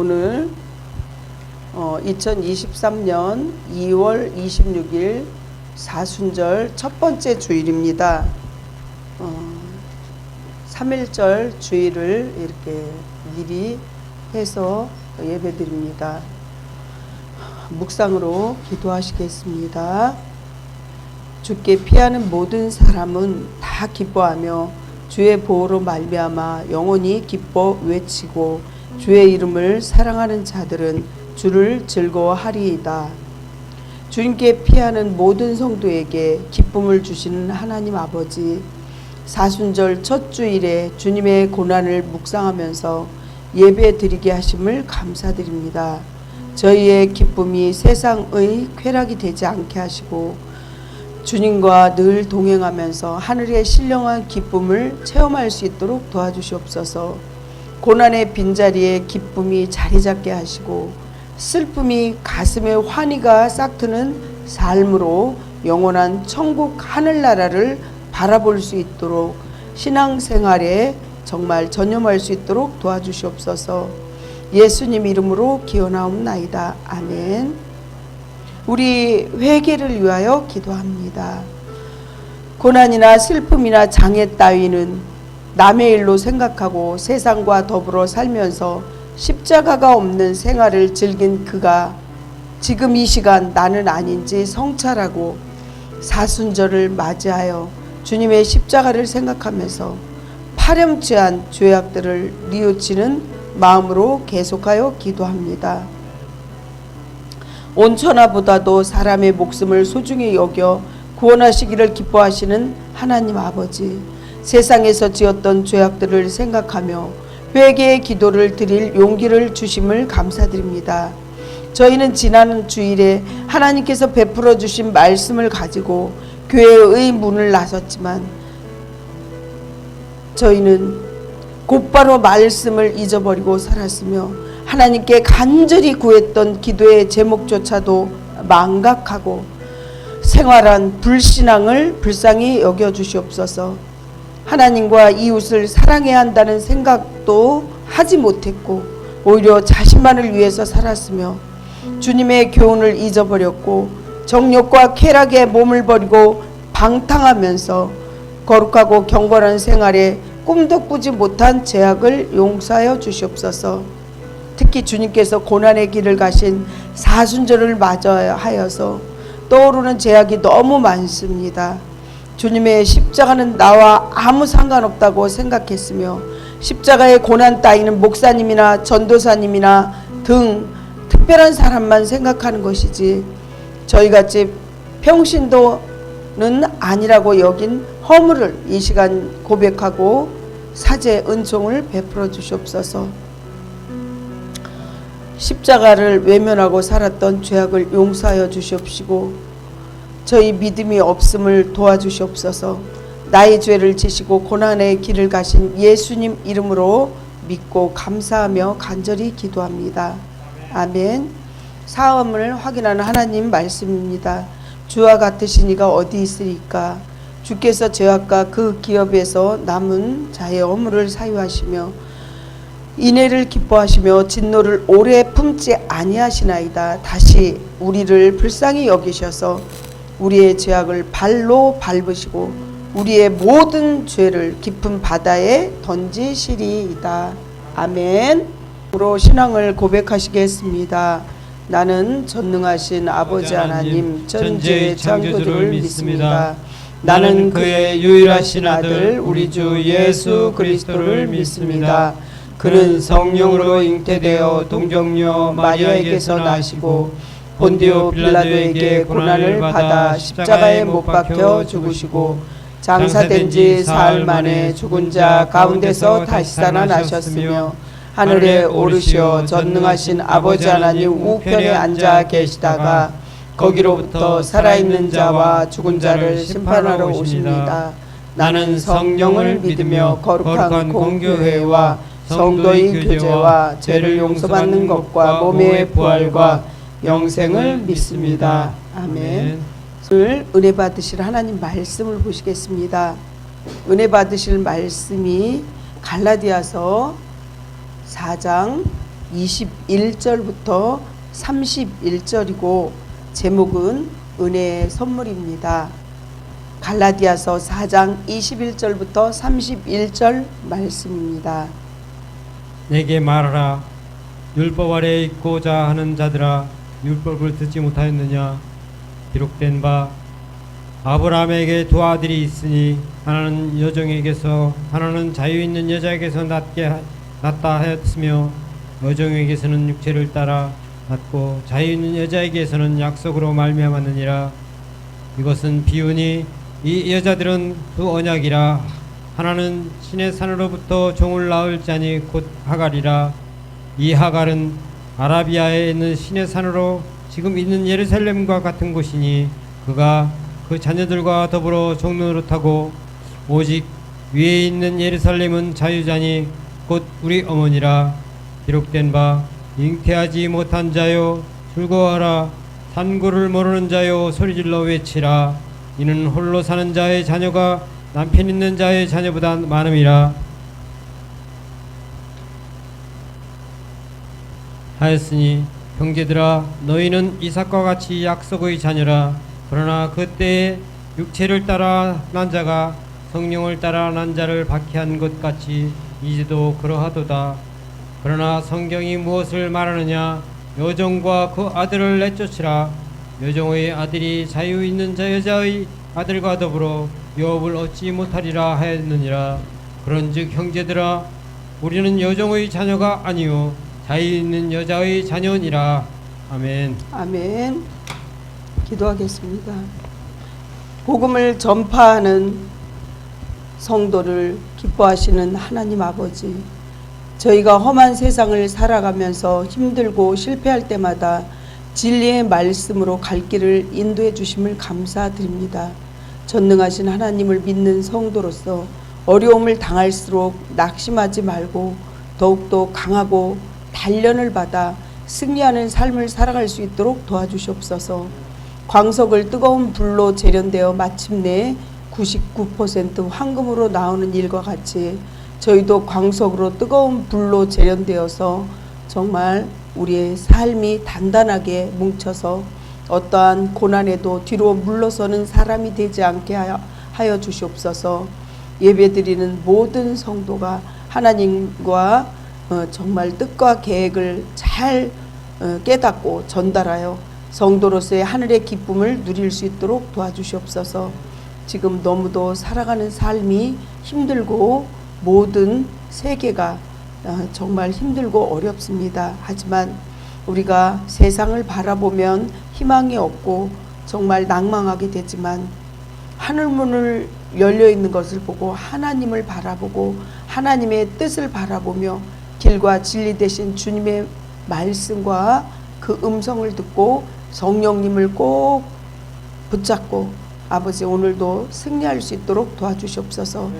오늘 2023년 2월 26일 사순절 첫 번째 주일입니다. 3일절 주일을 이렇게 미리 해서 예배드립니다. 묵상으로 기도하시겠습니다. 주께 피하는 모든 사람은 다 기뻐하며 주의 보호로 말미암아 영원히 기뻐 외치고 주의 이름을 사랑하는 자들은 주를 즐거워하리이다. 주님께 피하는 모든 성도에게 기쁨을 주시는 하나님 아버지, 사순절 첫 주일에 주님의 고난을 묵상하면서 예배 드리게 하심을 감사드립니다. 저희의 기쁨이 세상의 쾌락이 되지 않게 하시고 주님과 늘 동행하면서 하늘의 신령한 기쁨을 체험할 수 있도록 도와주시옵소서. 고난의 빈자리에 기쁨이 자리 잡게 하시고 슬픔이 가슴에 환희가 싹트는 삶으로 영원한 천국 하늘나라를 바라볼 수 있도록 신앙생활에 정말 전념할 수 있도록 도와주시옵소서. 예수님 이름으로 기원하옵나이다. 아멘. 우리 회개를 위하여 기도합니다. 고난이나 슬픔이나 장애 따위는 남의 일로 생각하고 세상과 더불어 살면서 십자가가 없는 생활을 즐긴 그가 지금 이 시간 나는 아닌지 성찰하고 사순절을 맞이하여 주님의 십자가를 생각하면서 파렴치한 죄악들을 뉘우치는 마음으로 계속하여 기도합니다. 온천하보다도 사람의 목숨을 소중히 여겨 구원하시기를 기뻐하시는 하나님 아버지, 세상에서 지었던 죄악들을 생각하며 회개의 기도를 드릴 용기를 주심을 감사드립니다. 저희는 지난 주일에 하나님께서 베풀어 주신 말씀을 가지고 교회의 문을 나섰지만 저희는 곧바로 말씀을 잊어버리고 살았으며 하나님께 간절히 구했던 기도의 제목조차도 망각하고 생활한 불신앙을 불쌍히 여겨주시옵소서. 하나님과 이웃을 사랑해야 한다는 생각도 하지 못했고 오히려 자신만을 위해서 살았으며 주님의 교훈을 잊어버렸고 정욕과 쾌락에 몸을 버리고 방탕하면서 거룩하고 경건한 생활에 꿈도 꾸지 못한 죄악을 용서하여 주시옵소서. 특히 주님께서 고난의 길을 가신 사순절을 맞이하여서 떠오르는 죄악이 너무 많습니다. 주님의 십자가는 나와 아무 상관없다고 생각했으며 십자가의 고난 따위는 목사님이나 전도사님이나 등 특별한 사람만 생각하는 것이지 저희같이 평신도는 아니라고 여긴 허물을 이 시간 고백하고 사죄 은총을 베풀어 주시옵소서. 십자가를 외면하고 살았던 죄악을 용서하여 주시옵시고 저희 믿음이 없음을 도와주시옵소서. 나의 죄를 지시고 고난의 길을 가신 예수님 이름으로 믿고 감사하며 간절히 기도합니다. 아멘. 사함을 확인하는 하나님 말씀입니다. 주와 같으신 이가 어디 있으리까? 주께서 죄악과 그 기업에서 남은 자의 허물을 사유하시며 인애를 기뻐하시며 진노를 오래 품지 아니하시나이다. 다시 우리를 불쌍히 여기셔서 우리의 죄악을 발로 밟으시고 우리의 모든 죄를 깊은 바다에 던지시리이다. 아멘. 으로 신앙을 고백하시겠습니다. 나는 전능하신 아버지 하나님 천지의 창조주를 믿습니다. 나는 그의 유일하신 아들 우리 주 예수 그리스도를 믿습니다. 그는 성령으로 잉태되어 동정녀 마리아에게서 나시고 본디오 빌라도에게 고난을 받아 십자가에 못 박혀 죽으시고 장사된 지 사흘 만에 죽은 자 가운데서 다시 살아나셨으며 하늘에 오르시어 전능하신 아버지 하나님 우편에 앉아 계시다가 거기로부터 살아있는 자와 죽은 자를 심판하러 오십니다. 나는 성령을 믿으며 거룩한 공교회와 성도의 교제와 죄를 용서받는 것과 몸의 부활과 영생을 믿습니다. 아멘. 오늘 은혜 받으실 하나님 말씀을 보시겠습니다. 은혜 받으실 말씀이 갈라디아서 4장 21절부터 31절이고 제목은 은혜의 선물입니다. 갈라디아서 4장 21절부터 31절 말씀입니다. 내게 말하라. 율법 아래에 있고자 하는 자들아, 율법을 듣지 못하였느냐? 기록된 바 아브라함에게 두 아들이 있으니 하나는 여종에게서 하나는 자유 있는 여자에게서 낳다 하였으며 여종에게서는 육체를 따라 낳고 자유 있는 여자에게서는 약속으로 말미암았느니라. 이것은 비유니 이 여자들은 두 언약이라. 하나는 신의 산으로부터 종을 낳을 자니 곧 하갈이라. 이 하갈은 아라비아에 있는 신의 산으로 지금 있는 예루살렘과 같은 곳이니 그가 그 자녀들과 더불어 종노릇하고 오직 위에 있는 예루살렘은 자유자니 곧 우리 어머니라. 기록된 바 잉태하지 못한 자요 즐거워하라. 산고를 모르는 자요 소리질러 외치라. 이는 홀로 사는 자의 자녀가 남편 있는 자의 자녀보다 많음이라 하였으니 형제들아, 너희는 이삭과 같이 약속의 자녀라. 그러나 그때에 육체를 따라 난 자가 성령을 따라 난 자를 박해한 것 같이 이제도 그러하도다. 그러나 성경이 무엇을 말하느냐? 여종과 그 아들을 내쫓으라. 여종의 아들이 자유 있는 자 여자의 아들과 더불어 유업을 얻지 못하리라 하였느니라. 그런즉 형제들아, 우리는 여종의 자녀가 아니요 자유 있는 여자의 자녀니라. 아멘. 아멘. 기도하겠습니다. 복음을 전파하는 성도를 기뻐하시는 하나님 아버지, 저희가 험한 세상을 살아가면서 힘들고 실패할 때마다 진리의 말씀으로 갈 길을 인도해 주심을 감사드립니다. 전능하신 하나님을 믿는 성도로서 어려움을 당할수록 낙심하지 말고 더욱더 강하고 단련을 받아 승리하는 삶을 살아갈 수 있도록 도와주시옵소서. 광석을 뜨거운 불로 재련되어 마침내 99% 황금으로 나오는 일과 같이 저희도 광석으로 뜨거운 불로 재련되어서 정말 우리의 삶이 단단하게 뭉쳐서 어떠한 고난에도 뒤로 물러서는 사람이 되지 않게 하여 주시옵소서. 예배드리는 모든 성도가 하나님과 정말 뜻과 계획을 잘 깨닫고 전달하여 성도로서의 하늘의 기쁨을 누릴 수 있도록 도와주시옵소서. 지금 너무도 살아가는 삶이 힘들고 모든 세계가 정말 힘들고 어렵습니다. 하지만 우리가 세상을 바라보면 희망이 없고 정말 낭망하게 되지만 하늘문을 열려 있는 것을 보고 하나님을 바라보고 하나님의 뜻을 바라보며 길과 진리 되신 주님의 말씀과 그 음성을 듣고 성령님을 꼭 붙잡고 아버지 오늘도 승리할 수 있도록 도와주시옵소서.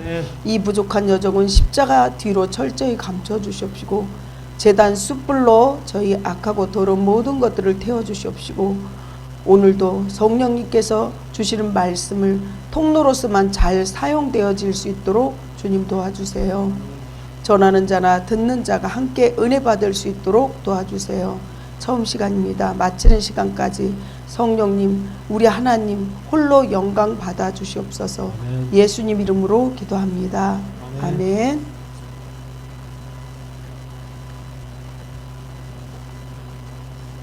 이 부족한 여정은 십자가 뒤로 철저히 감춰주시옵시고 제단 숯불로 저희 악하고 더러운 모든 것들을 태워주시옵시고 오늘도 성령님께서 주시는 말씀을 통로로서만 잘 사용되어질 수 있도록 주님 도와주세요. 전하는 자나 듣는 자가 함께 은혜 받을 수 있도록 도와주세요. 처음 시간입니다. 마치는 시간까지 성령님, 우리 하나님 홀로 영광 받아 주시옵소서. 예수님 이름으로 기도합니다. 아멘.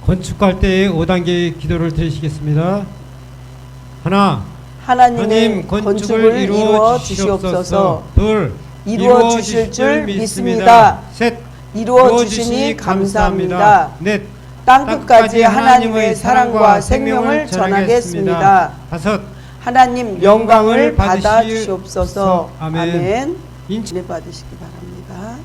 건축할 때의 5단계 기도를 드리시겠습니다. 하나, 하나님의 건축을 이루어 주시옵소서. 둘, 이루어 주실 줄 믿습니다. 셋, 이루어 주시니 감사합니다. 넷, 땅끝까지 하나님의 사랑과 생명을 전하겠습니다. 다섯, 하나님 영광을 받아 주시옵소서. 아멘. 인치 은혜 받으시기 바랍니다.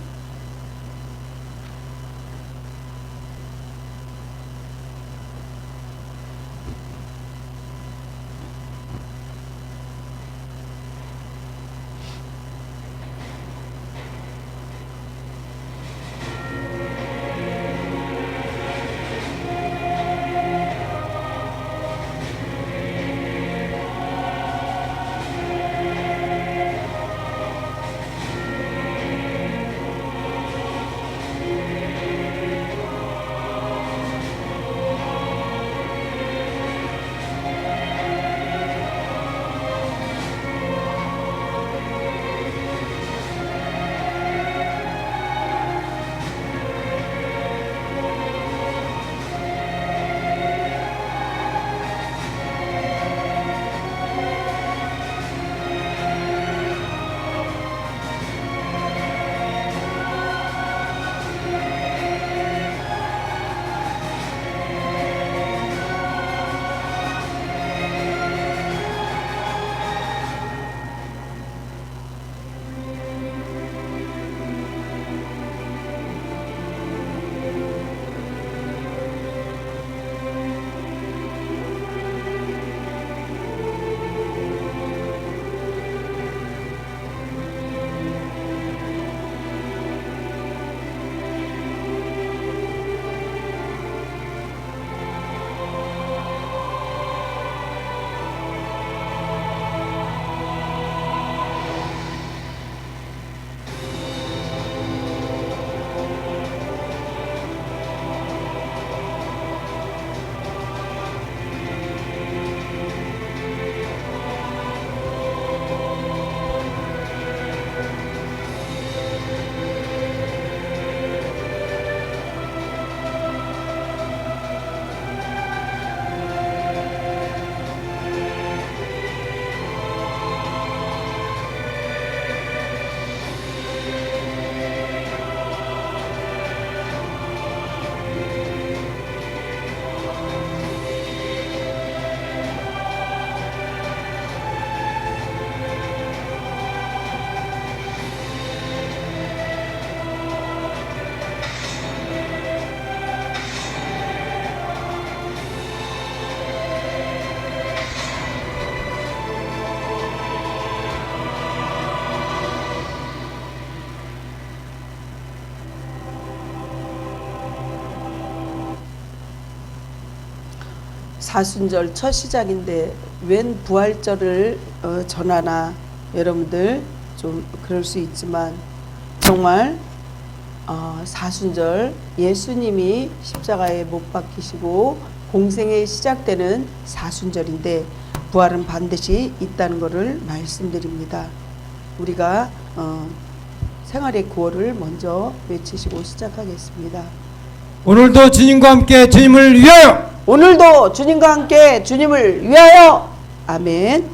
사순절 첫 시작인데 웬 부활절을 전하나, 여러분들 좀 그럴 수 있지만 정말 사순절 예수님이 십자가에 못 박히시고 공생에 시작되는 사순절인데 부활은 반드시 있다는 것을 말씀드립니다. 우리가 생활의 구호를 먼저 외치시고 시작하겠습니다. 오늘도 주님과 함께 주님을 위하여. 오늘도 주님과 함께 주님을 위하여. 아멘.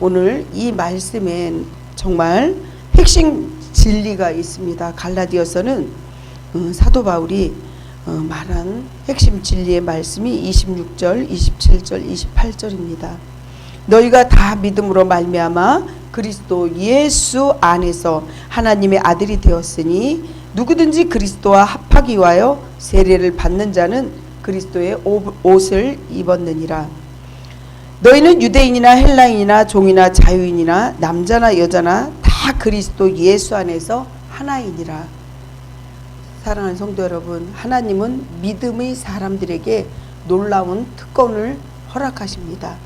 오늘 이 말씀엔 정말 핵심 진리가 있습니다. 갈라디아서는 사도 바울이 말한 핵심 진리의 말씀이 26절, 27절, 28절입니다. 너희가 다 믿음으로 말미암아 그리스도 예수 안에서 하나님의 아들이 되었으니 누구든지 그리스도와 합하기 위하여 세례를 받는 자는 그리스도의 옷을 입었느니라. 너희는 유대인이나 헬라인이나 종이나 자유인이나 남자나 여자나 다 그리스도 예수 안에서 하나이니라. 사랑하는 성도 여러분, 하나님은 믿음의 사람들에게 놀라운 특권을 허락하십니다.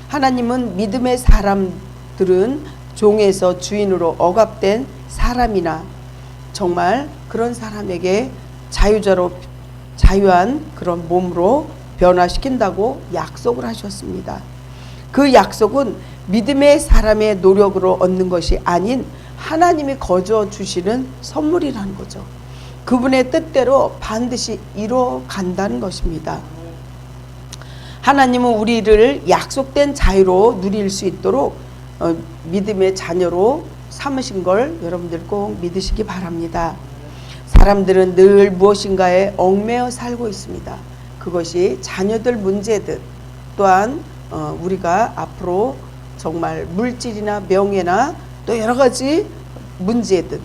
하나님은 믿음의 사람들은 종에서 주인으로 억압된 사람이나 정말 그런 사람에게 자유한 그런 몸으로 변화시킨다고 약속을 하셨습니다. 그 약속은 믿음의 사람의 노력으로 얻는 것이 아닌 하나님이 거저 주시는 선물이라는 거죠. 그분의 뜻대로 반드시 이뤄간다는 것입니다. 하나님은 우리를 약속된 자유로 누릴 수 있도록 믿음의 자녀로 삼으신 걸 여러분들 꼭 믿으시기 바랍니다. 사람들은 늘 무엇인가에 얽매여 살고 있습니다. 그것이 자녀들 문제든 또한 우리가 앞으로 정말 물질이나 명예나 또 여러 가지 문제든,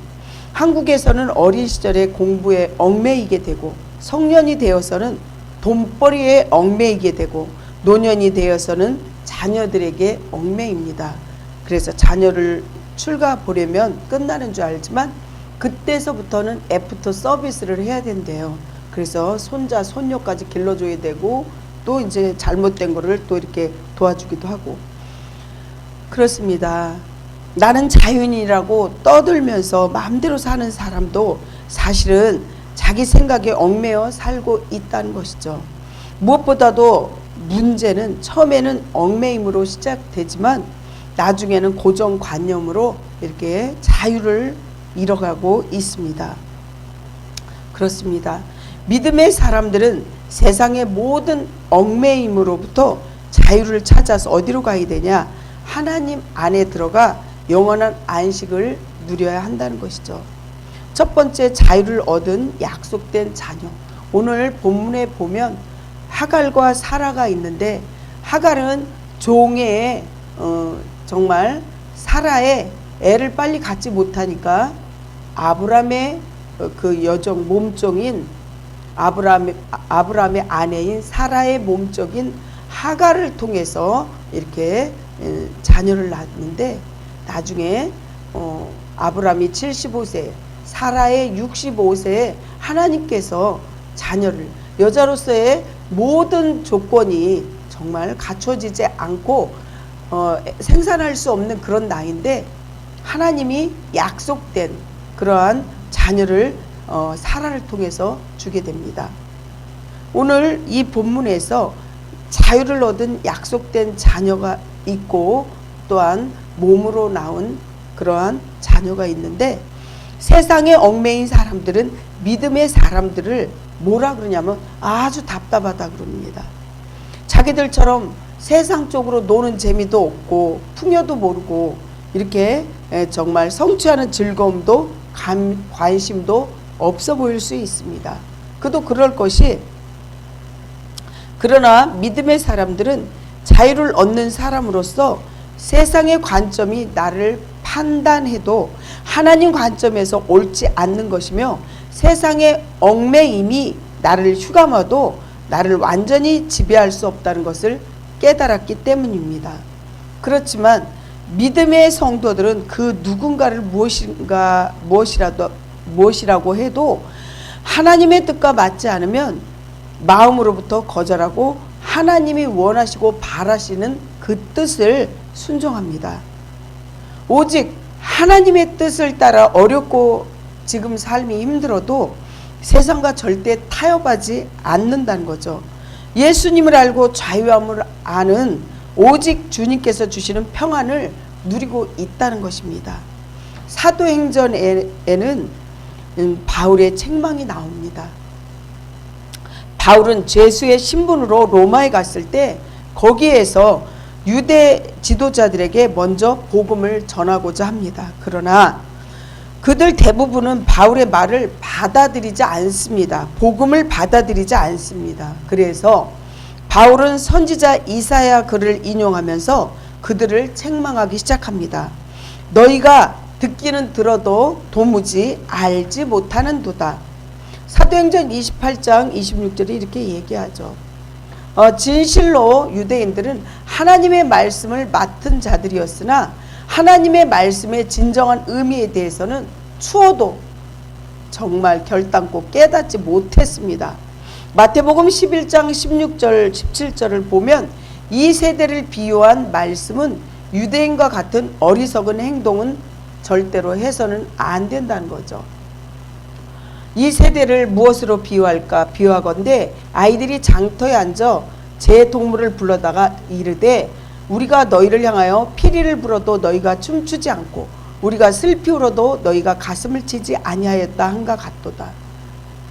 한국에서는 어린 시절에 공부에 얽매이게 되고 성년이 되어서는 돈벌이에 얽매이게 되고 노년이 되어서는 자녀들에게 얽매입니다. 그래서 자녀를 출가 보려면 끝나는 줄 알지만 그때서부터는 애프터 서비스를 해야 된대요. 그래서 손자 손녀까지 길러줘야 되고 또 이제 잘못된 거를 또 이렇게 도와주기도 하고 그렇습니다. 나는 자유인이라고 떠들면서 마음대로 사는 사람도 사실은 자기 생각에 얽매여 살고 있다는 것이죠. 무엇보다도 문제는 처음에는 얽매임으로 시작되지만 나중에는 고정관념으로 이렇게 자유를 잃어가고 있습니다. 그렇습니다. 믿음의 사람들은 세상의 모든 얽매임으로부터 자유를 찾아서 어디로 가야 되냐? 하나님 안에 들어가 영원한 안식을 누려야 한다는 것이죠. 첫 번째, 자유를 얻은 약속된 자녀. 오늘 본문에 보면 하갈과 사라가 있는데 하갈은 종의 정말 사라의 애를 빨리 갖지 못하니까 아브람의 그 여종 몸종인 아브람의 아내인 사라의 몸종인 하갈을 통해서 이렇게 자녀를 낳았는데 나중에 아브람이 75세 사라의 65세에 하나님께서 자녀를, 여자로서의 모든 조건이 정말 갖춰지지 않고 생산할 수 없는 그런 나이인데 하나님이 약속된 그러한 자녀를 사라를 통해서 주게 됩니다. 오늘 이 본문에서 자유를 얻은 약속된 자녀가 있고 또한 몸으로 나온 그러한 자녀가 있는데 세상에 얽매인 사람들은 믿음의 사람들을 뭐라 그러냐면 아주 답답하다 그럽니다. 자기들처럼 세상적으로 노는 재미도 없고 풍요도 모르고 이렇게 정말 성취하는 즐거움도 관심도 없어 보일 수 있습니다. 그도 그럴 것이, 그러나 믿음의 사람들은 자유를 얻는 사람으로서 세상의 관점이 나를 판단해도 하나님 관점에서 옳지 않는 것이며 세상의 얽매임이 나를 휘감아도 나를 완전히 지배할 수 없다는 것을 깨달았기 때문입니다. 그렇지만 믿음의 성도들은 그 누군가를 무엇이라고 해도 하나님의 뜻과 맞지 않으면 마음으로부터 거절하고 하나님이 원하시고 바라시는 그 뜻을 순종합니다. 오직 하나님의 뜻을 따라 어렵고 지금 삶이 힘들어도 세상과 절대 타협하지 않는다는 거죠. 예수님을 알고 자유함을 아는 오직 주님께서 주시는 평안을 누리고 있다는 것입니다. 사도행전에는 바울의 책망이 나옵니다. 바울은 죄수의 신분으로 로마에 갔을 때 거기에서 유대 지도자들에게 먼저 복음을 전하고자 합니다. 그러나 그들 대부분은 바울의 말을 받아들이지 않습니다. 복음을 받아들이지 않습니다. 그래서 바울은 선지자 이사야 글을 인용하면서 그들을 책망하기 시작합니다. 너희가 듣기는 들어도 도무지 알지 못하는도다. 사도행전 28장 26절에 이렇게 얘기하죠. 진실로 유대인들은 하나님의 말씀을 맡은 자들이었으나 하나님의 말씀의 진정한 의미에 대해서는 추워도 정말 결단코 깨닫지 못했습니다. 마태복음 11장 16절 17절을 보면 이 세대를 비유한 말씀은 유대인과 같은 어리석은 행동은 절대로 해서는 안 된다는 거죠. 이 세대를 무엇으로 비유할까? 비유하건대 아이들이 장터에 앉아 제 동물을 불러다가 이르되 우리가 너희를 향하여 피리를 불어도 너희가 춤추지 않고 우리가 슬피 울어도 너희가 가슴을 치지 아니하였다 한가 같도다.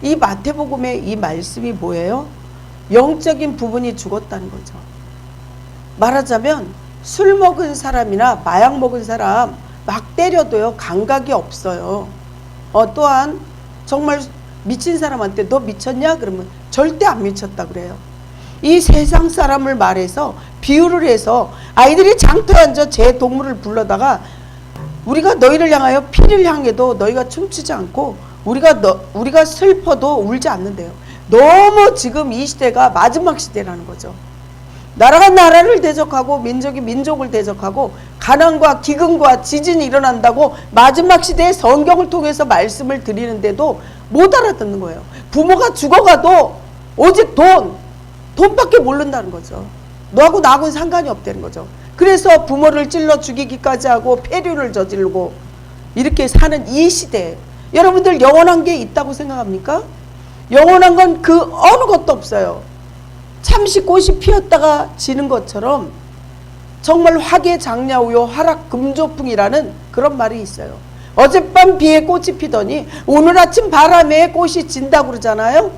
이 마태복음의 이 말씀이 뭐예요? 영적인 부분이 죽었다는 거죠. 말하자면 술 먹은 사람이나 마약 먹은 사람 막 때려도요 감각이 없어요. 또한 정말 미친 사람한테 너 미쳤냐? 그러면 절대 안 미쳤다 그래요. 이 세상 사람을 말해서 비유를 해서 아이들이 장터에 앉아 제 동물을 불러다가 우리가 너희를 향하여 피를 향해도 너희가 춤추지 않고 우리가 슬퍼도 울지 않는데요. 너무 지금 이 시대가 마지막 시대라는 거죠. 나라가 나라를 대적하고 민족이 민족을 대적하고 가난과 기근과 지진이 일어난다고 마지막 시대에 성경을 통해서 말씀을 드리는데도 못 알아듣는 거예요. 부모가 죽어가도 오직 돈밖에 모른다는 거죠. 너하고 나하고는 상관이 없다는 거죠. 그래서 부모를 찔러 죽이기까지 하고 폐류를 저지르고 이렇게 사는 이 시대에 여러분들 영원한 게 있다고 생각합니까? 영원한 건 그 어느 것도 없어요. 참시꽃이 피었다가 지는 것처럼 정말 화개장야우요 화락금조풍이라는 그런 말이 있어요. 어젯밤 비에 꽃이 피더니 오늘 아침 바람에 꽃이 진다고 그러잖아요.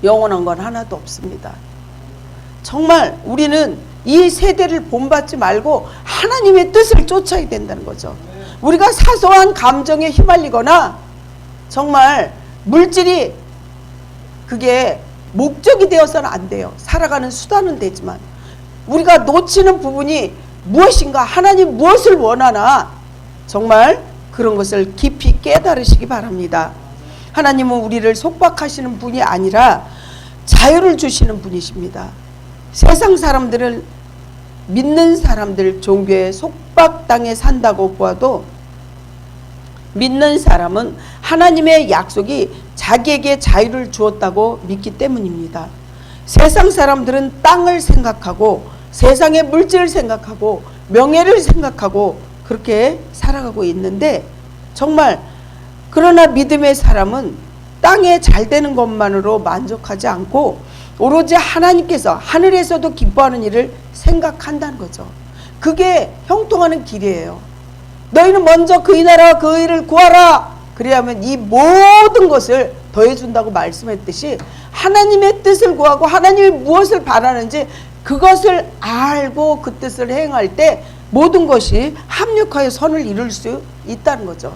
영원한 건 하나도 없습니다. 정말 우리는 이 세대를 본받지 말고 하나님의 뜻을 쫓아야 된다는 거죠. 우리가 사소한 감정에 휘말리거나 정말 물질이 그게 목적이 되어서는 안 돼요. 살아가는 수단은 되지만 우리가 놓치는 부분이 무엇인가, 하나님 무엇을 원하나 정말 그런 것을 깊이 깨달으시기 바랍니다. 하나님은 우리를 속박하시는 분이 아니라 자유를 주시는 분이십니다. 세상 사람들은 믿는 사람들 종교에 속박당해 산다고 보아도 믿는 사람은 하나님의 약속이 자기에게 자유를 주었다고 믿기 때문입니다. 세상 사람들은 땅을 생각하고 세상의 물질을 생각하고 명예를 생각하고 그렇게 살아가고 있는데 정말 그러나 믿음의 사람은 땅에 잘 되는 것만으로 만족하지 않고 오로지 하나님께서 하늘에서도 기뻐하는 일을 생각한다는 거죠. 그게 형통하는 길이에요. 너희는 먼저 그의 나라와 그 의를 구하라. 그래야만 이 모든 것을 더해준다고 말씀했듯이 하나님의 뜻을 구하고 하나님이 무엇을 바라는지 그것을 알고 그 뜻을 행할 때 모든 것이 합력하여 선을 이룰 수 있다는 거죠.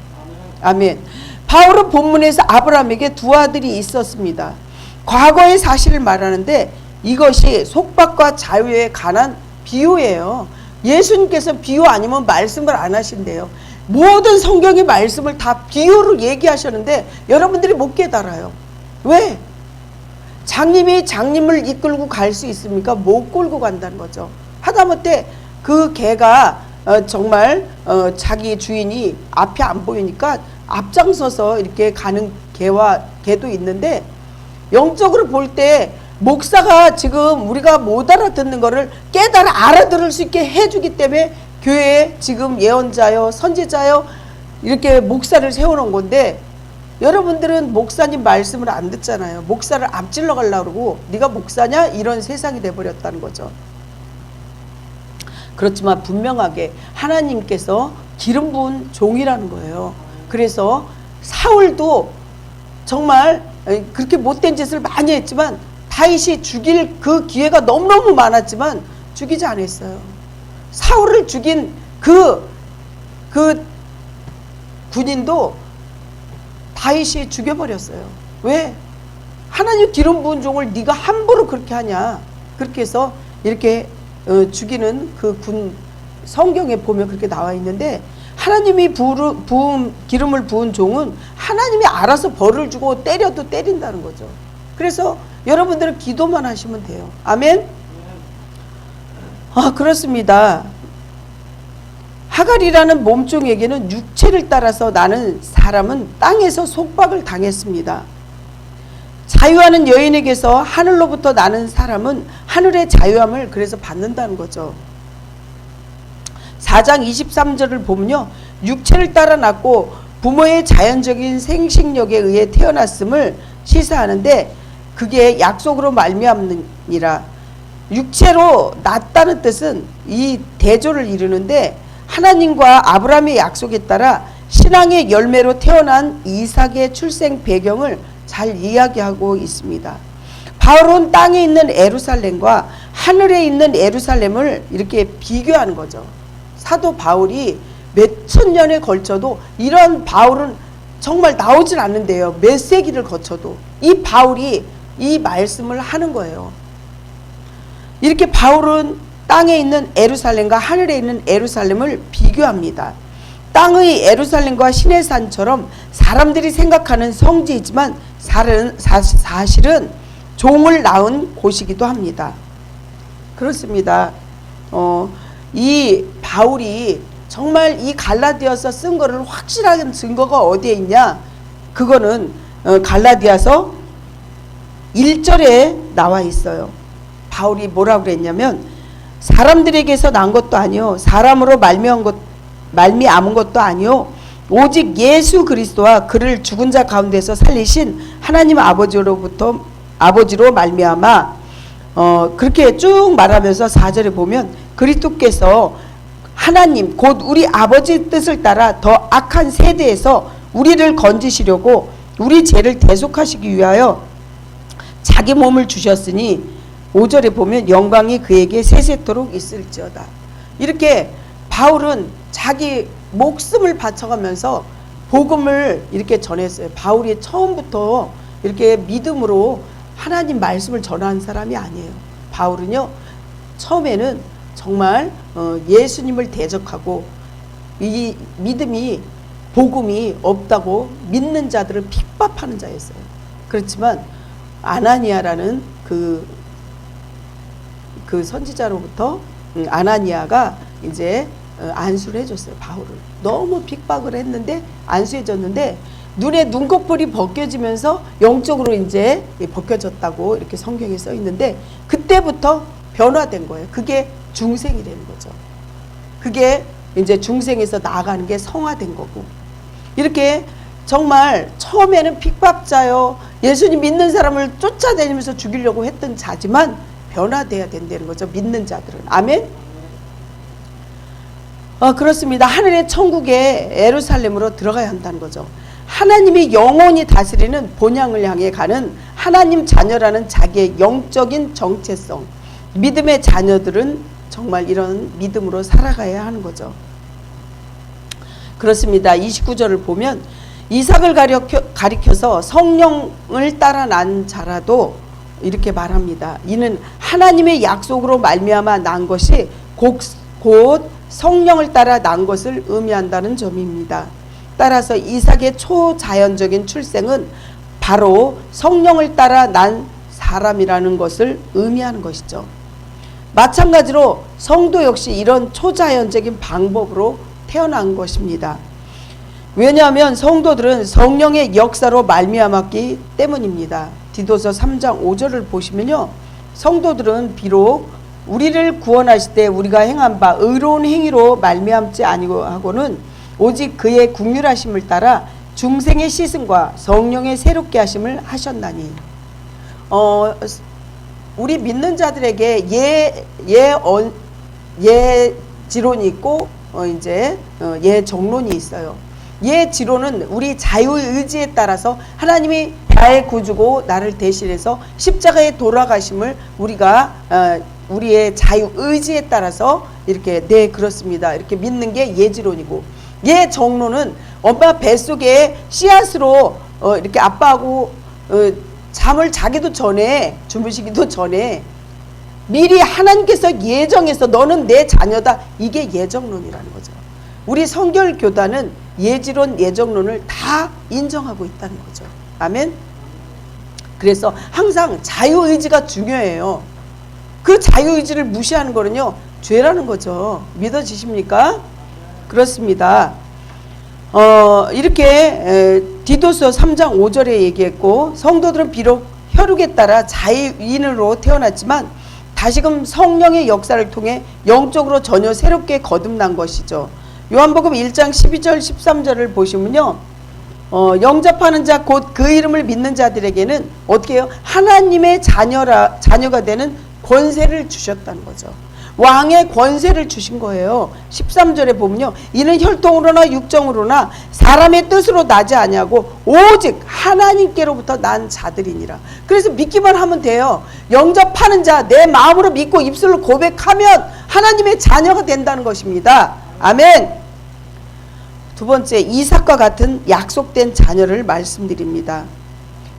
아멘. 바울은 본문에서 아브라함에게 두 아들이 있었습니다. 과거의 사실을 말하는데 이것이 속박과 자유에 관한 비유예요. 예수님께서 비유 아니면 말씀을 안 하신대요. 모든 성경의 말씀을 다 비유로 얘기하셨는데 여러분들이 못 깨달아요. 왜? 장님이 장님을 이끌고 갈 수 있습니까? 못 끌고 간다는 거죠. 하다못해 그 개가 정말 자기 주인이 앞이 안 보이니까 앞장서서 이렇게 가는 개도 있는데 영적으로 볼 때 목사가 지금 우리가 못 알아듣는 거를 깨달아 알아들을 수 있게 해주기 때문에 교회에 지금 예언자요, 선지자요, 이렇게 목사를 세워놓은 건데, 여러분들은 목사님 말씀을 안 듣잖아요. 목사를 앞질러 가려고 그러고 네가 목사냐? 이런 세상이 돼버렸다는 거죠. 그렇지만 분명하게 하나님께서 기름 부은 종이라는 거예요. 그래서 사울도 정말 그렇게 못된 짓을 많이 했지만 다윗이 죽일 그 기회가 너무너무 많았지만 죽이지 않았어요. 사울을 죽인 그 군인도 다윗이 죽여버렸어요. 왜? 하나님 기름 부은 종을 네가 함부로 그렇게 하냐. 그렇게 해서 이렇게 죽이는 그 성경에 보면 그렇게 나와 있는데, 하나님이 기름을 부은 종은 하나님이 알아서 벌을 주고 때려도 때린다는 거죠. 그래서 여러분들은 기도만 하시면 돼요. 아멘? 그렇습니다. 하갈이라는 몸종에게는 육체를 따라서 나는 사람은 땅에서 속박을 당했습니다. 자유하는 여인에게서 하늘로부터 나는 사람은 하늘의 자유함을 그래서 받는다는 거죠. 4장 23절을 보면요, 육체를 따라 낳고 부모의 자연적인 생식력에 의해 태어났음을 시사하는데, 그게 약속으로 말미암느니라. 육체로 낳았다는 뜻은 이 대조를 이루는데, 하나님과 아브라함의 약속에 따라 신앙의 열매로 태어난 이삭의 출생 배경을 잘 이야기하고 있습니다. 바울은 땅에 있는 예루살렘과 하늘에 있는 예루살렘을 이렇게 비교하는 거죠. 사도 바울이 몇천 년에 걸쳐도 이런 바울은 정말 나오질 않는데요. 몇 세기를 거쳐도 이 바울이 이 말씀을 하는 거예요. 이렇게 바울은 땅에 있는 예루살렘과 하늘에 있는 예루살렘을 비교합니다. 땅의 예루살렘과 시내산처럼 사람들이 생각하는 성지이지만 사실은 종을 낳은 곳이기도 합니다. 그렇습니다. 이 바울이 정말 이 갈라디아서 쓴 거를 확실한 증거가 어디에 있냐? 그거는 갈라디아서 1절에 나와 있어요. 바울이 뭐라고 그랬냐면, 사람들에게서 난 것도 아니요, 사람으로 말미암은 것도 아니요, 오직 예수 그리스도와 그를 죽은 자 가운데서 살리신 하나님 아버지로 말미암아, 그렇게 쭉 말하면서 4절에 보면 그리스도께서 하나님 곧 우리 아버지 뜻을 따라 더 악한 세대에서 우리를 건지시려고 우리 죄를 대속하시기 위하여 자기 몸을 주셨으니, 5절에 보면 영광이 그에게 세세토록 있을지어다. 이렇게 바울은 자기 목숨을 바쳐가면서 복음을 이렇게 전했어요. 바울이 처음부터 이렇게 믿음으로 하나님 말씀을 전하는 사람이 아니에요. 바울은요, 처음에는 정말 예수님을 대적하고 이 믿음이 복음이 없다고 믿는 자들을 핍박하는 자였어요. 그렇지만 아나니아라는 그 선지자로부터 아나니아가 이제 안수를 해줬어요. 바울을 너무 핍박을 했는데 안수해줬는데, 눈에 눈꺼풀이 벗겨지면서 영적으로 이제 벗겨졌다고 이렇게 성경에 써 있는데, 그때부터 변화된 거예요. 그게 중생이 되는 거죠. 그게 이제 중생에서 나아가는 게 성화된 거고, 이렇게 정말 처음에는 픽박자요, 예수님 믿는 사람을 쫓아다니면서 죽이려고 했던 자지만 변화돼야 된다는 거죠. 믿는 자들은. 아멘. 그렇습니다. 하늘의 천국의 예루살렘으로 들어가야 한다는 거죠. 하나님이 영원히 다스리는 본향을 향해 가는 하나님 자녀라는 자기의 영적인 정체성, 믿음의 자녀들은 정말 이런 믿음으로 살아가야 하는 거죠. 그렇습니다. 29절을 보면 이삭을 가리켜서 성령을 따라 난 자라도 이렇게 말합니다. 이는 하나님의 약속으로 말미암아 난 것이 곧 성령을 따라 난 것을 의미한다는 점입니다. 따라서 이삭의 초자연적인 출생은 바로 성령을 따라 난 사람이라는 것을 의미하는 것이죠. 마찬가지로 성도 역시 이런 초자연적인 방법으로 태어난 것입니다. 왜냐하면 성도들은 성령의 역사로 말미암았기 때문입니다. 디도서 3장 5절을 보시면요. 성도들은 비록 우리를 구원하실 때 우리가 행한 바 의로운 행위로 말미암지 아니하고는 오직 그의 긍휼하심을 따라 중생의 씻음과 성령의 새롭게 하심을 하셨나니. 우리 믿는 자들에게 예지론이 있고 예정론이 있어요. 예지론은 우리 자유의지에 따라서 하나님이 나의 구주고 나를 대신해서 십자가에 돌아가심을 우리가 우리의 자유의지에 따라서 이렇게 네 그렇습니다 이렇게 믿는 게 예지론이고, 예정론은 엄마 뱃속에 씨앗으로 이렇게 아빠하고 잠을 자기도 전에, 주무시기도 전에 미리 하나님께서 예정해서 너는 내 자녀다, 이게 예정론이라는 거죠. 우리 성결교단은 예지론, 예정론을 다 인정하고 있다는 거죠. 아멘. 그래서 항상 자유의지가 중요해요. 그 자유의지를 무시하는 거는요, 죄라는 거죠. 믿어지십니까? 그렇습니다. 이렇게 디도서 3장 5절에 얘기했고, 성도들은 비록 혈육에 따라 자유인으로 태어났지만 다시금 성령의 역사를 통해 영적으로 전혀 새롭게 거듭난 것이죠. 요한복음 1장 12절 13절을 보시면요, 영접하는 자 곧 그 이름을 믿는 자들에게는 어떻게 해요? 하나님의 자녀가 되는 권세를 주셨다는 거죠. 왕의 권세를 주신 거예요. 13절에 보면요, 이는 혈통으로나 육정으로나 사람의 뜻으로 나지 아니하고 오직 하나님께로부터 난 자들이니라. 그래서 믿기만 하면 돼요. 영접하는 자, 내 마음으로 믿고 입술로 고백하면 하나님의 자녀가 된다는 것입니다. 아멘. 두 번째, 이삭과 같은 약속된 자녀를 말씀드립니다.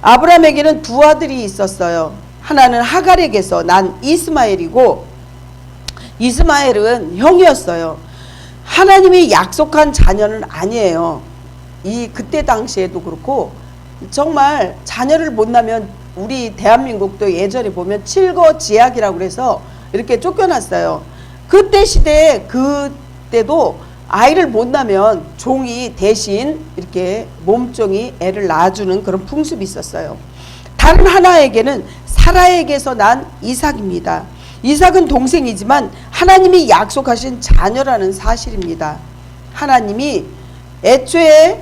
아브라함에게는 두 아들이 있었어요. 하나는 하갈에게서 난 이스마엘이고, 이스마엘은 형이었어요. 하나님이 약속한 자녀는 아니에요. 그때 당시에도 그렇고, 정말 자녀를 못 낳으면, 우리 대한민국도 예전에 보면 칠거지약이라고 그래서 이렇게 쫓겨났어요. 그때 시대에, 그때도 아이를 못 낳으면 종이 대신 이렇게 몸종이 애를 낳아주는 그런 풍습이 있었어요. 다른 하나에게는 사라에게서 난 이삭입니다. 이삭은 동생이지만 하나님이 약속하신 자녀라는 사실입니다. 하나님이 애초에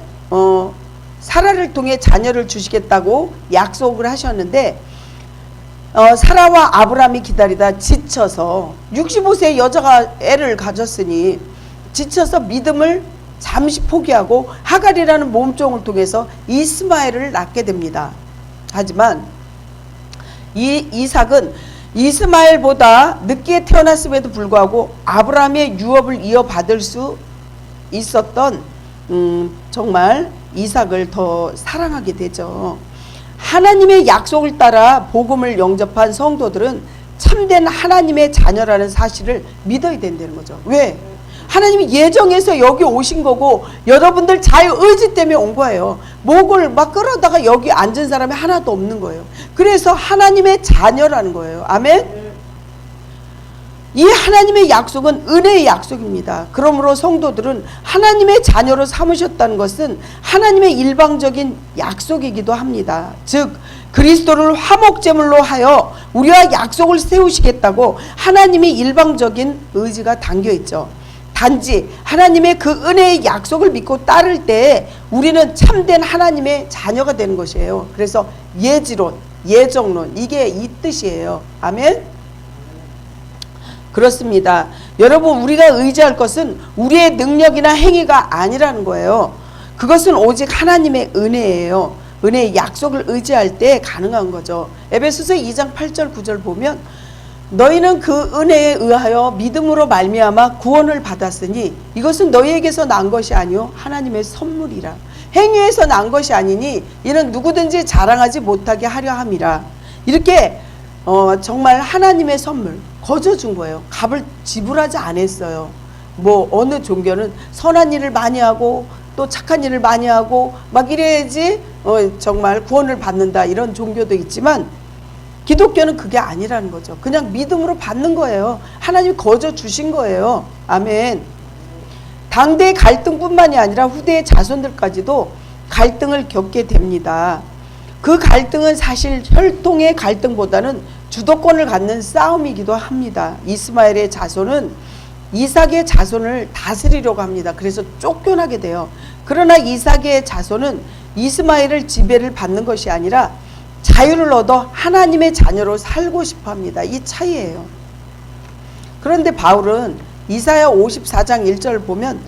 사라를 통해 자녀를 주시겠다고 약속을 하셨는데, 사라와 아브라함이 기다리다 지쳐서 65세 여자가 애를 가졌으니 지쳐서 믿음을 잠시 포기하고 하갈이라는 몸종을 통해서 이스마엘을 낳게 됩니다. 하지만 이 이삭은 이스마엘보다 늦게 태어났음에도 불구하고 아브라함의 유업을 이어받을 수 있었던 정말 이삭을 더 사랑하게 되죠. 하나님의 약속을 따라 복음을 영접한 성도들은 참된 하나님의 자녀라는 사실을 믿어야 된다는 거죠. 왜? 하나님이 예정해서 여기 오신 거고 여러분들 자유의지 때문에 온 거예요. 목을 막 끌어다가 여기 앉은 사람이 하나도 없는 거예요. 그래서 하나님의 자녀라는 거예요. 아멘. 이 하나님의 약속은 은혜의 약속입니다. 그러므로 성도들은 하나님의 자녀로 삼으셨다는 것은 하나님의 일방적인 약속이기도 합니다. 즉 그리스도를 화목제물로 하여 우리와 약속을 세우시겠다고 하나님이 일방적인 의지가 담겨있죠. 단지 하나님의 그 은혜의 약속을 믿고 따를 때 우리는 참된 하나님의 자녀가 되는 것이에요. 그래서 예지론, 예정론, 이게 이 뜻이에요. 아멘. 그렇습니다. 여러분, 우리가 의지할 것은 우리의 능력이나 행위가 아니라는 거예요. 그것은 오직 하나님의 은혜예요. 은혜의 약속을 의지할 때 가능한 거죠. 에베소서 2장 8절 9절 보면 너희는 그 은혜에 의하여 믿음으로 말미암아 구원을 받았으니 이것은 너희에게서 난 것이 아니요 하나님의 선물이라. 행위에서 난 것이 아니니 이는 누구든지 자랑하지 못하게 하려 함이라. 이렇게 정말 하나님의 선물 거저 준 거예요. 값을 지불하지 않았어요. 뭐 어느 종교는 선한 일을 많이 하고 또 착한 일을 많이 하고 막 이래야지 정말 구원을 받는다, 이런 종교도 있지만 기독교는 그게 아니라는 거죠. 그냥 믿음으로 받는 거예요. 하나님이 거저 주신 거예요. 아멘. 당대의 갈등뿐만이 아니라 후대의 자손들까지도 갈등을 겪게 됩니다. 그 갈등은 사실 혈통의 갈등보다는 주도권을 갖는 싸움이기도 합니다. 이스마엘의 자손은 이삭의 자손을 다스리려고 합니다. 그래서 쫓겨나게 돼요. 그러나 이삭의 자손은 이스마엘을 지배를 받는 것이 아니라 자유를 얻어 하나님의 자녀로 살고 싶어 합니다. 이 차이예요. 그런데 바울은 이사야 54장 1절 보면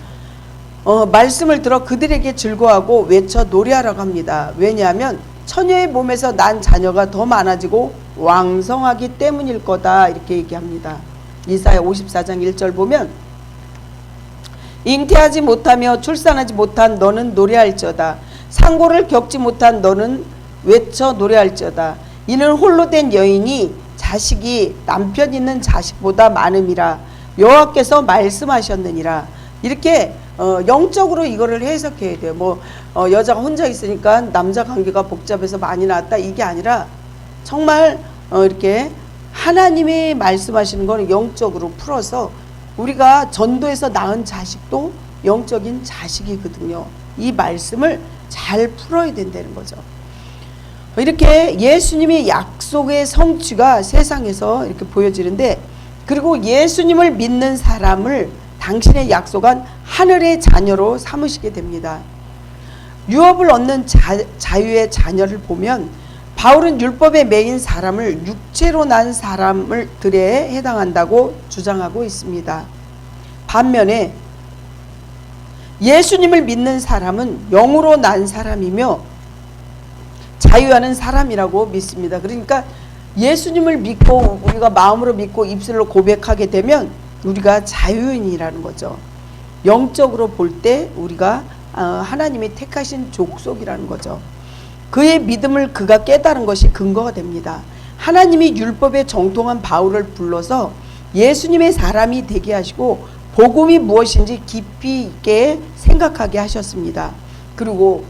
말씀을 들어 그들에게 즐거워하고 외쳐 노래하라고 합니다. 왜냐하면 처녀의 몸에서 난 자녀가 더 많아지고 왕성하기 때문일 거다, 이렇게 얘기합니다. 이사야 54장 1절 보면 잉태하지 못하며 출산하지 못한 너는 노래할지어다. 상고를 겪지 못한 너는 외쳐 노래할지어다. 이는 홀로 된 여인이 자식이 남편 있는 자식보다 많음이라 여호와께서 말씀하셨느니라. 이렇게 영적으로 이거를 해석해야 돼요. 여자가 혼자 있으니까 남자 관계가 복잡해서 많이 나왔다, 이게 아니라 정말 이렇게 하나님이 말씀하시는 거는 영적으로 풀어서 우리가 전도해서 낳은 자식도 영적인 자식이거든요. 이 말씀을 잘 풀어야 된다는 거죠. 이렇게 예수님의 약속의 성취가 세상에서 이렇게 보여지는데, 그리고 예수님을 믿는 사람을 당신의 약속한 하늘의 자녀로 삼으시게 됩니다. 유업을 얻는 자유의 자녀를 보면 바울은 율법에 매인 사람을 육체로 난 사람들에 해당한다고 주장하고 있습니다. 반면에 예수님을 믿는 사람은 영으로 난 사람이며 자유하는 사람이라고 믿습니다. 그러니까 예수님을 믿고 우리가 마음으로 믿고 입술로 고백하게 되면 우리가 자유인이라는 거죠. 영적으로 볼 때 우리가 하나님이 택하신 족속이라는 거죠. 그의 믿음을 그가 깨달은 것이 근거가 됩니다. 하나님이 율법에 정통한 바울을 불러서 예수님의 사람이 되게 하시고 복음이 무엇인지 깊이 있게 생각하게 하셨습니다. 그리고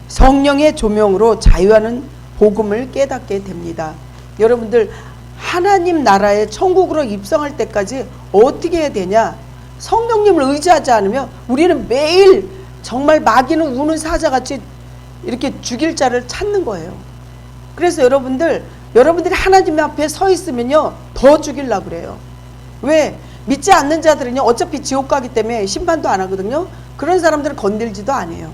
성령의 조명으로 자유하는 복음을 깨닫게 됩니다. 여러분들, 하나님 나라의 천국으로 입성할 때까지 어떻게 해야 되냐? 성령님을 의지하지 않으면 우리는 매일 정말 마귀는 우는 사자같이 이렇게 죽일 자를 찾는 거예요. 그래서 여러분들이 하나님 앞에 서 있으면요 더 죽이려고 그래요. 왜? 믿지 않는 자들은요 어차피 지옥 가기 때문에 심판도 안 하거든요. 그런 사람들은 건들지도 안 해요.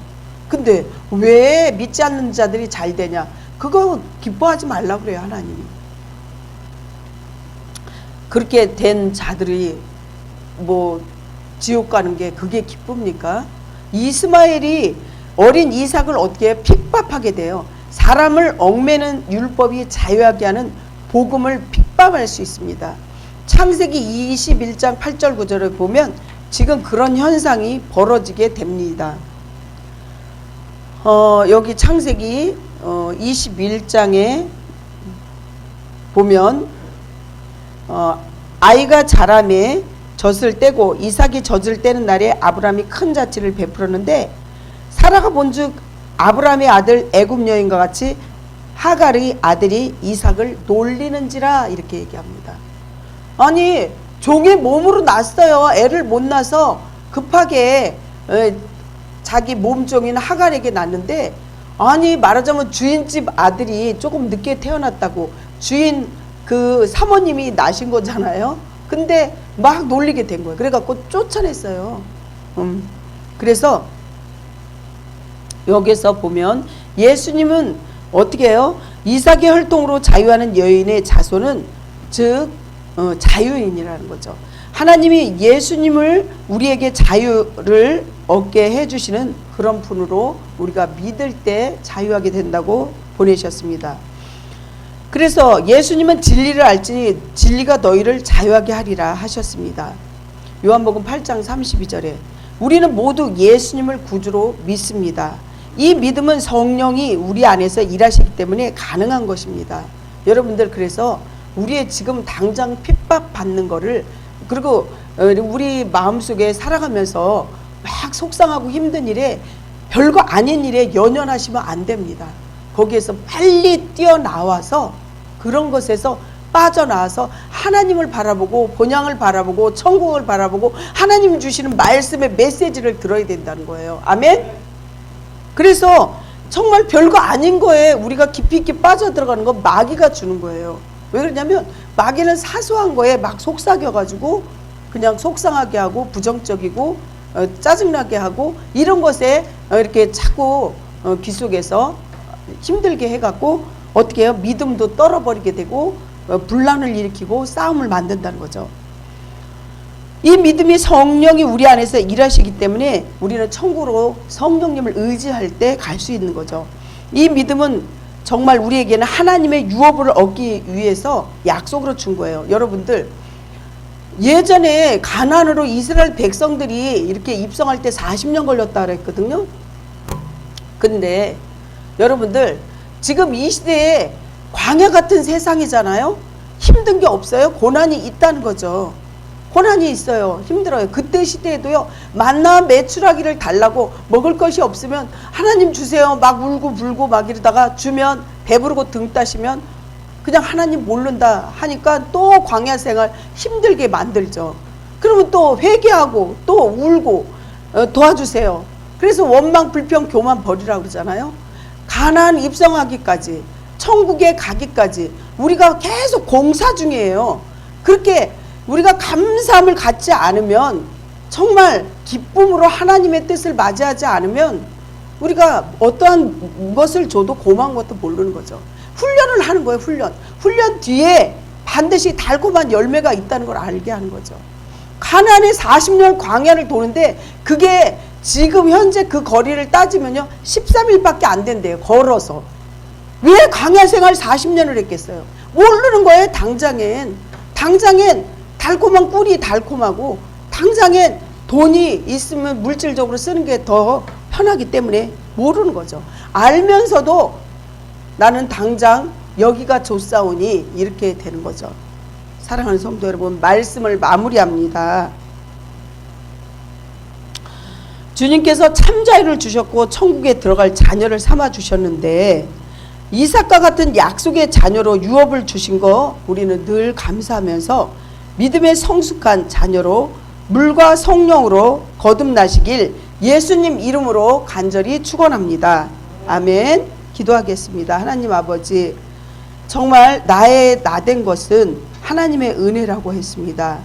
근데 왜 믿지 않는 자들이 잘 되냐? 그거 기뻐하지 말라고 그래요, 하나님이. 그렇게 된 자들이 지옥 가는 게 그게 기쁩니까? 이스마엘이 어린 이삭을 어떻게 핍박하게 돼요. 사람을 얽매는 율법이 자유하게 하는 복음을 핍박할 수 있습니다. 창세기 21장 8절 9절을 보면 지금 그런 현상이 벌어지게 됩니다. 여기 창세기 21장에 보면 아이가 자라매 젖을 떼고 이삭이 젖을 떼는 날에 아브라함이 큰 자치를 베풀었는데 사라가 본즉 아브라함의 아들 애굽 여인과 같이 하갈의 아들이 이삭을 놀리는지라, 이렇게 얘기합니다. 아니, 종의 몸으로 낳았어요. 애를 못 낳아서 급하게 자기 몸종인 하갈에게 낳는데, 아니 말하자면 주인집 아들이 조금 늦게 태어났다고 주인 그 사모님이 낳으신 거잖아요. 근데 막 놀리게 된 거예요. 그래갖고 쫓아냈어요. 그래서 여기서 보면 예수님은 어떻게 해요? 이삭의 혈통으로 자유하는 여인의 자손은 즉 자유인이라는 거죠. 하나님이 예수님을 우리에게 자유를 얻게 해주시는 그런 분으로 우리가 믿을 때 자유하게 된다고 보내셨습니다. 그래서 예수님은 진리를 알지니 진리가 너희를 자유하게 하리라 하셨습니다. 요한복음 8장 32절에 우리는 모두 예수님을 구주로 믿습니다. 이 믿음은 성령이 우리 안에서 일하시기 때문에 가능한 것입니다. 여러분들, 그래서 우리의 지금 당장 핍박받는 거를, 그리고 우리 마음속에 살아가면서 막 속상하고 힘든 일에, 별거 아닌 일에 연연하시면 안 됩니다. 거기에서 빨리 뛰어나와서 그런 것에서 빠져나와서 하나님을 바라보고 본향을 바라보고 천국을 바라보고 하나님 주시는 말씀의 메시지를 들어야 된다는 거예요. 아멘? 그래서 정말 별거 아닌 거에 우리가 깊이 있게 빠져들어가는 거 마귀가 주는 거예요. 왜 그러냐면 마귀는 사소한 거에 막 속삭여가지고 그냥 속상하게 하고 부정적이고 짜증나게 하고 이런 것에 이렇게 자꾸 귀 속에서 힘들게 해갖고 어떻게 해요? 믿음도 떨어버리게 되고 분란을 일으키고 싸움을 만든다는 거죠. 이 믿음이 성령이 우리 안에서 일하시기 때문에 우리는 천국으로 성령님을 의지할 때 갈 수 있는 거죠. 이 믿음은 정말 우리에게는 하나님의 유업을 얻기 위해서 약속으로 준 거예요. 여러분들, 예전에 가나안으로 이스라엘 백성들이 이렇게 입성할 때 40년 걸렸다 그랬거든요. 근데 여러분들, 지금 이 시대에 광야 같은 세상이잖아요. 힘든 게 없어요. 고난이 있다는 거죠. 고난이 있어요. 힘들어요. 그때 시대에도요, 만나 메추라기를 달라고 먹을 것이 없으면 하나님 주세요 막 울고 불고 막 이러다가 주면 배부르고 등 따시면 그냥 하나님 모른다 하니까 또 광야 생활 힘들게 만들죠. 그러면 또 회개하고 또 울고 도와주세요. 그래서 원망 불평 교만 버리라고 그러잖아요. 가나안 입성하기까지, 천국에 가기까지 우리가 계속 공사 중이에요. 그렇게 우리가 감사함을 갖지 않으면, 정말 기쁨으로 하나님의 뜻을 맞이하지 않으면 우리가 어떠한 것을 줘도 고마운 것도 모르는 거죠. 훈련을 하는 거예요. 훈련 뒤에 반드시 달콤한 열매가 있다는 걸 알게 하는 거죠. 가나안에 40년 광야를 도는데 그게 지금 현재 그 거리를 따지면요 13일밖에 안 된대요. 걸어서. 왜 광야 생활 40년을 했겠어요? 모르는 거예요. 당장엔 달콤한 꿀이 달콤하고, 당장엔 돈이 있으면 물질적으로 쓰는 게 더 편하기 때문에 모르는 거죠. 알면서도 나는 당장 여기가 좋사오니 이렇게 되는 거죠. 사랑하는 성도 여러분, 말씀을 마무리합니다. 주님께서 참자유를 주셨고 천국에 들어갈 자녀를 삼아 주셨는데, 이삭과 같은 약속의 자녀로 유업을 주신 거 우리는 늘 감사하면서 믿음의 성숙한 자녀로 물과 성령으로 거듭나시길 예수님 이름으로 간절히 축원합니다. 아멘. 기도하겠습니다. 하나님 아버지, 정말 나의 나된 것은 하나님의 은혜라고 했습니다.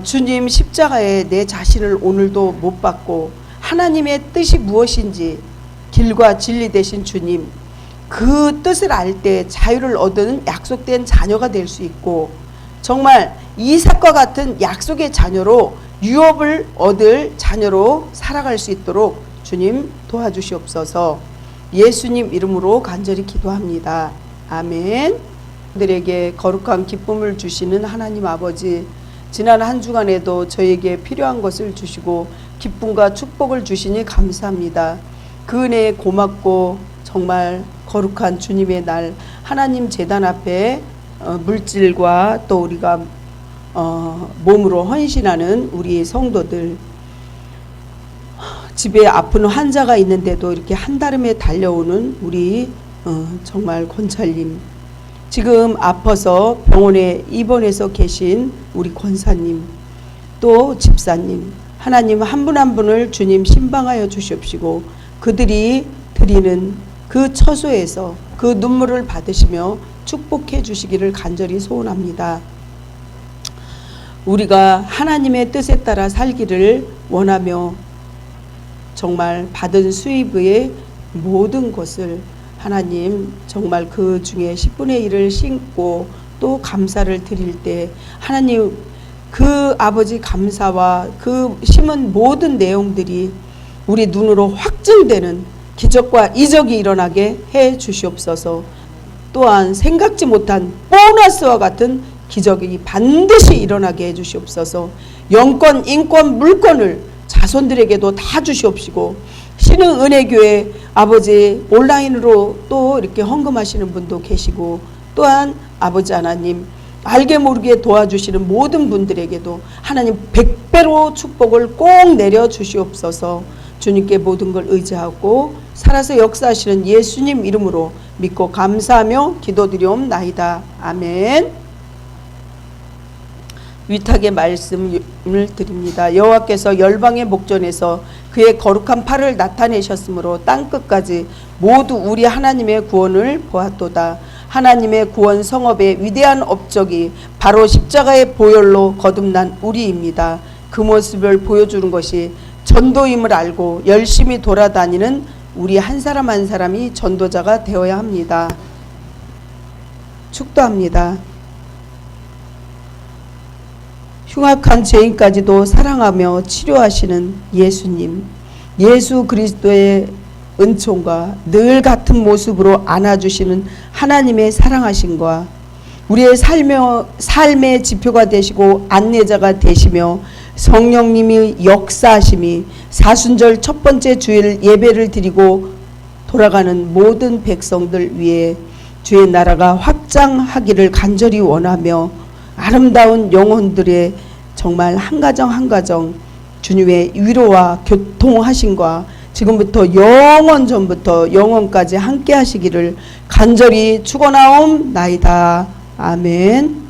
주님 십자가에 내 자신을 오늘도 못 박고 하나님의 뜻이 무엇인지, 길과 진리 되신 주님, 그 뜻을 알 때 자유를 얻는 약속된 자녀가 될 수 있고, 정말 이삭과 같은 약속의 자녀로 유업을 얻을 자녀로 살아갈 수 있도록 주님 도와주시옵소서. 예수님 이름으로 간절히 기도합니다. 아멘. 들에게 거룩한 기쁨을 주시는 하나님 아버지, 지난 한 주간에도 저에게 필요한 것을 주시고 기쁨과 축복을 주시니 감사합니다. 그 은혜에 고맙고, 정말 거룩한 주님의 날 하나님 제단 앞에 물질과 또 우리가 몸으로 헌신하는 우리 성도들, 집에 아픈 환자가 있는데도 이렇게 한달음에 달려오는 우리 정말 권찰님, 지금 아파서 병원에 입원해서 계신 우리 권사님, 또 집사님, 하나님 한 분 한 분을 주님 신방하여 주시옵시고 그들이 드리는 그 처소에서 그 눈물을 받으시며 축복해 주시기를 간절히 소원합니다. 우리가 하나님의 뜻에 따라 살기를 원하며 정말 받은 수입의 모든 것을 하나님 정말 그 중에 10분의 1을 심고 또 감사를 드릴 때 하나님 그 아버지 감사와 그 심은 모든 내용들이 우리 눈으로 확증되는 기적과 이적이 일어나게 해 주시옵소서. 또한 생각지 못한 보너스와 같은 기적이 반드시 일어나게 해 주시옵소서. 영권, 인권, 물권을 자손들에게도 다 주시옵시고, 신흥 은혜교회 아버지 온라인으로 또 이렇게 헌금하시는 분도 계시고, 또한 아버지 하나님 알게 모르게 도와주시는 모든 분들에게도 하나님 100배로 축복을 꼭 내려 주시옵소서. 주님께 모든 걸 의지하고 살아서 역사하시는 예수님 이름으로 믿고 감사하며 기도드리옵나이다. 아멘. 위탁의 말씀을 드립니다. 여호와께서 열방의 목전에서 그의 거룩한 팔을 나타내셨으므로 땅끝까지 모두 우리 하나님의 구원을 보았도다. 하나님의 구원 성업의 위대한 업적이 바로 십자가의 보혈로 거듭난 우리입니다. 그 모습을 보여주는 것이 전도임을 알고 열심히 돌아다니는 우리 한 사람 한 사람이 전도자가 되어야 합니다. 축도합니다. 흉악한 죄인까지도 사랑하며 치료하시는 예수님, 예수 그리스도의 은총과 늘 같은 모습으로 안아주시는 하나님의 사랑하심과 우리의 삶의 지표가 되시고 안내자가 되시며 성령님이 역사하심이 사순절 첫 번째 주일 예배를 드리고 돌아가는 모든 백성들 위해 주의 나라가 확장하기를 간절히 원하며 아름다운 영혼들의 정말 한 가정 한 가정 주님의 위로와 교통하심과 지금부터 영원 전부터 영원까지 함께 하시기를 간절히 축원하옵나이다. 아멘.